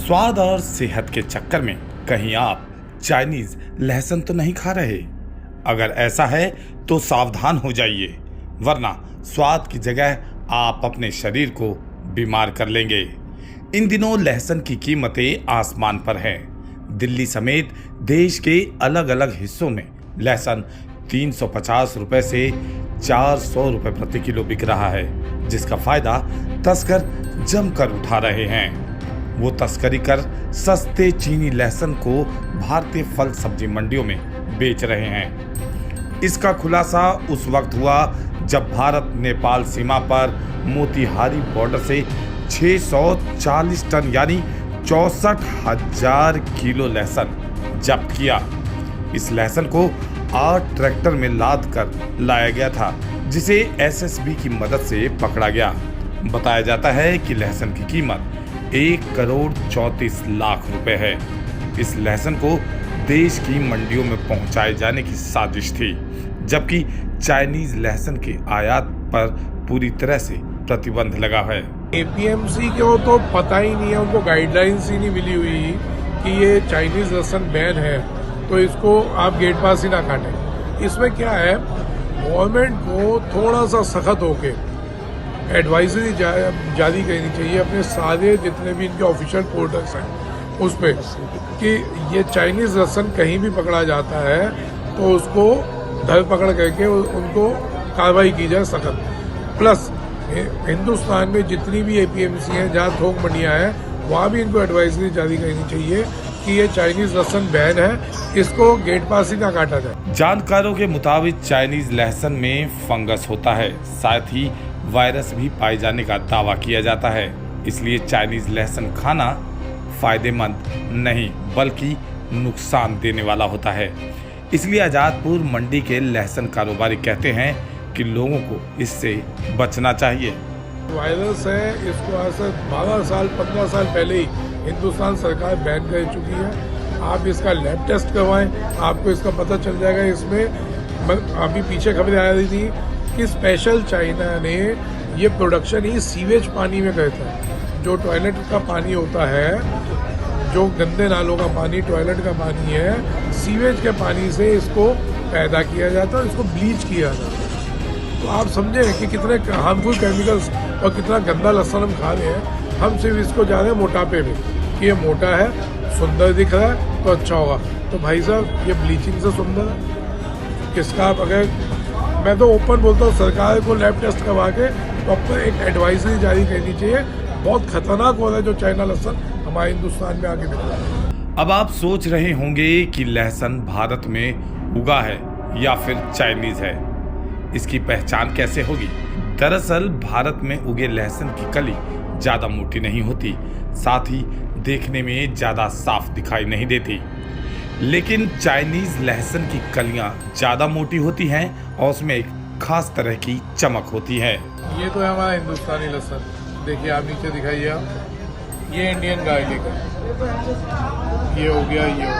स्वाद और सेहत के चक्कर में कहीं आप चाइनीज लहसुन तो नहीं खा रहे? अगर ऐसा है तो सावधान हो जाइए, वरना स्वाद की जगह आप अपने शरीर को बीमार कर लेंगे। इन दिनों लहसुन की कीमतें आसमान पर हैं। दिल्ली समेत देश के अलग अलग हिस्सों में लहसुन 350 रुपए से 400 रुपए प्रति किलो बिक रहा है, जिसका फायदा तस्कर जमकर उठा रहे हैं। वो तस्करी कर सस्ते चीनी लहसुन को भारतीय फल सब्जी मंडियों में बेच रहे हैं। इसका खुलासा उस वक्त हुआ जब भारत नेपाल सीमा पर मोतिहारी बॉर्डर से 640 टन यानी 64,000 किलो लहसुन जब्त किया। इस लहसुन को 8 ट्रैक्टर में लाद कर लाया गया था, जिसे एसएसबी की मदद से पकड़ा गया। बताया जाता है कि लहसुन की कीमत 1,34,00,000 रुपए है। इस लहसुन को देश की मंडियों में पहुंचाए जाने की साजिश थी, जबकि चाइनीज लहसुन के आयात पर पूरी तरह से प्रतिबंध लगा है। एपीएमसी को तो पता ही नहीं है, उनको गाइडलाइंस ही नहीं मिली हुई कि ये चाइनीज लहसुन बैन है, तो इसको आप गेट पास ही ना काटें। इसमें क्या है, गवर्नमेंट को थोड़ा सा सख्त होके एडवाइजरी जारी करनी चाहिए अपने सारे जितने भी इनके ऑफिशियल पोर्टल्स हैं उस पर, कि ये चाइनीज लहसुन कहीं भी पकड़ा जाता है तो उसको धरपकड़ करके उनको कार्रवाई की जाए सख्त। प्लस हिंदुस्तान में जितनी भी एपीएमसी हैं जहाँ थोक मंडियाँ हैं, वहाँ भी इनको एडवाइजरी जारी करनी चाहिए कि ये चाइनीज लहसुन बैन है, इसको गेट पास ही ना काटा जाए। जानकारों के मुताबिक चाइनीज लहसुन में फंगस होता है, साथ ही वायरस भी पाए जाने का दावा किया जाता है। इसलिए चाइनीज लहसुन खाना फायदेमंद नहीं बल्कि नुकसान देने वाला होता है। इसलिए आजादपुर मंडी के लहसुन कारोबारी कहते हैं कि लोगों को इससे बचना चाहिए। वायरस है, इसको आज से 12 साल 15 साल पहले ही हिंदुस्तान सरकार बैन कर चुकी है। आप इसका लैब टेस्ट करवाएं, आपको इसका पता चल जाएगा। इसमें अभी पीछे खबरें आ रही थी कि स्पेशल चाइना ने ये प्रोडक्शन ही सीवेज पानी में करता है। जो टॉयलेट का पानी होता है, जो गंदे नालों का पानी, टॉयलेट का पानी है, सीवेज के पानी से इसको पैदा किया जाता है, इसको ब्लीच किया जाता है। तो आप समझे कि कितने हार्मफुल केमिकल्स और कितना गंदा लहसुन हम खा रहे हैं। हम सिर्फ इसको जा रहे हैं मोटापे में कि ये मोटा है, सुंदर दिख रहा है तो अच्छा होगा। तो भाई साहब, ये ब्लीचिंग से सुंदर है किसका? आप अगर, मैं तो ओपन बोलता हूँ, सरकार को लैब टेस्ट करवा के प्रॉपर एक एडवाइजरी जारी करनी चाहिए। बहुत खतरनाक हो रहा है जो चाइना लहसुन हमारे हिंदुस्तान में आके मिल रहा है। अब आप सोच रहे होंगे कि लहसुन भारत में उगा है या फिर चाइनीज है, इसकी पहचान कैसे होगी? दरअसल भारत में उगे लहसुन की कली ज्यादा मोटी नहीं होती, साथ ही देखने में ज्यादा साफ दिखाई नहीं देती। लेकिन चाइनीज लहसुन की कलियां ज्यादा मोटी होती हैं और उसमें एक खास तरह की चमक होती है। ये तो है हमारा हिंदुस्तानी लहसुन, देखिए आप नीचे दिखाइए आप, ये इंडियन गार्लिक है, ये हो गया, ये हो गया।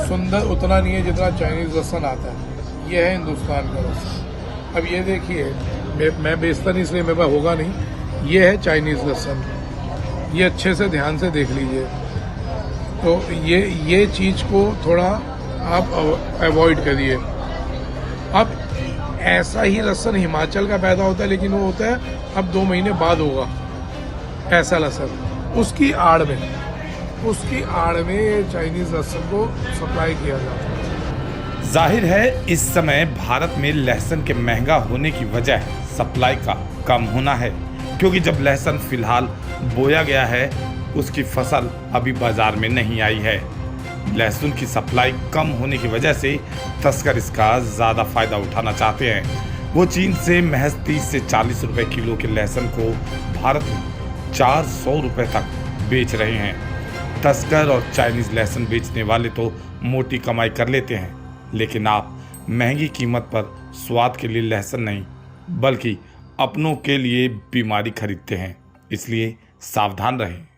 सुंदर उतना नहीं है जितना चाइनीज लहसुन आता है। ये है हिंदुस्तान का लहसुन। अब ये देखिए, मैं बेचता नहीं इसलिए मेरे पास होगा नहीं। ये है चाइनीज लहसुन, ये अच्छे से ध्यान से देख लीजिए। तो ये चीज़ को थोड़ा आप अवॉइड करिए। अब ऐसा ही लहसुन हिमाचल का पैदा होता है, लेकिन वो होता है अब 2 महीने बाद होगा ऐसा लहसुन। उसकी आड़ में चाइनीज लहसुन को सप्लाई किया जाता है। जाहिर है इस समय भारत में लहसुन के महंगा होने की वजह सप्लाई का कम होना है, क्योंकि जब लहसुन फिलहाल बोया गया है उसकी फसल अभी बाजार में नहीं आई है। लहसुन की सप्लाई कम होने की वजह से तस्कर इसका ज़्यादा फायदा उठाना चाहते हैं। वो चीन से महज 30 से 40 रुपए किलो के लहसुन को भारत में 400 रुपए तक बेच रहे हैं। तस्कर और चाइनीज लहसुन बेचने वाले तो मोटी कमाई कर लेते हैं, लेकिन आप महंगी कीमत पर स्वाद के लिए लहसुन नहीं बल्कि अपनों के लिए बीमारी खरीदते हैं। इसलिए सावधान रहें।